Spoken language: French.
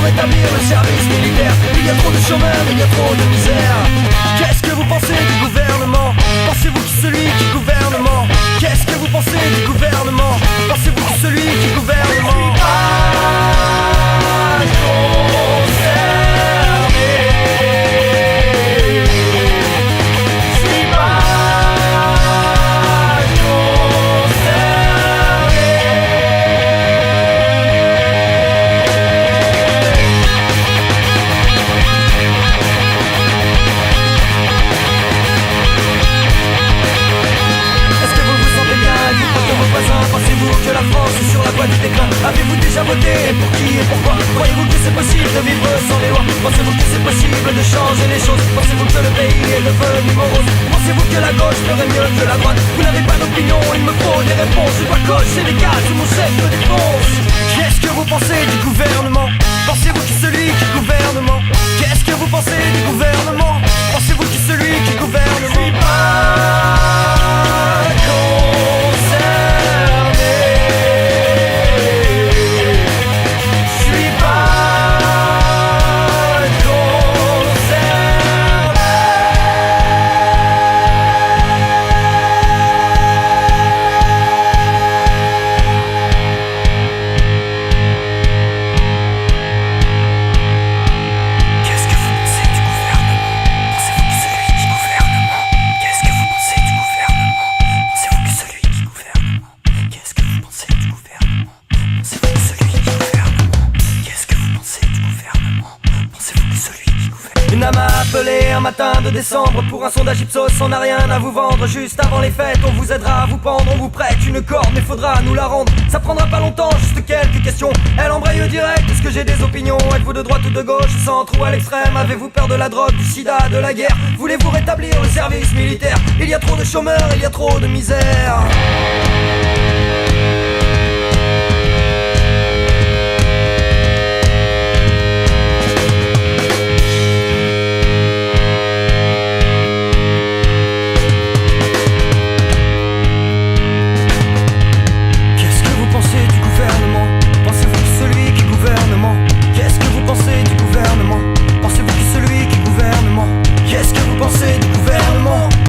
rétablir le service militaire. Il y a trop de chômeurs, il y a trop de misère. Qu'est-ce que vous pensez du gouvernement? Pensez-vous que celui qui gouvernement? Qu'est-ce que vous pensez du gouvernement? Pensez-vous que celui qui gouvernement? Pensez-vous que la France est sur la voie du déclin? Avez-vous déjà voté? Pour qui et pourquoi? Croyez-vous que c'est possible de vivre sans les lois? Pensez-vous que c'est possible de changer les choses? Pensez-vous que le pays est devenu morose? Pensez-vous que la gauche ferait mieux que la droite? Vous n'avez pas d'opinion, il me faut des réponses. Je dois cocher les cases où mon chef me défonce. Qu'est-ce que vous pensez du gouvernement? Pensez-vous que celui qui gouvernement? Qu'est-ce que vous pensez du gouvernement? Pensez-vous que celui qui gouvernement? Je suis pas concerné. Je suis pas concerné. Qu'est-ce que vous pensez du gouvernement? Pensez-vous que celui qui gouvernement? Qu'est-ce que vous pensez du gouvernement? Pensez-vous que celui qui gouvernement? Qu'est-ce que vous pensez du gouvernement? Pensez-vous que celui qui gouvernement? Qu'est-ce que vous pensez du gouvernement? Pensez-vous que celui qui gouvernement? Une âme a appelé un matin de décembre pour un sondage Ipsos, on n'a rien à vous vendre. Juste avant les fêtes, on vous aidera à vous pendre. On vous prête une corde, mais faudra nous la rendre. Ça prendra pas longtemps, juste quelques questions. Elle embraye direct, est-ce que j'ai des opinions? Êtes-vous de droite ou de gauche, centre ou à l'extrême? Avez-vous peur de la drogue, du sida, de la guerre? Voulez-vous rétablir le service militaire? Il y a trop de chômeurs, il y a trop de misère.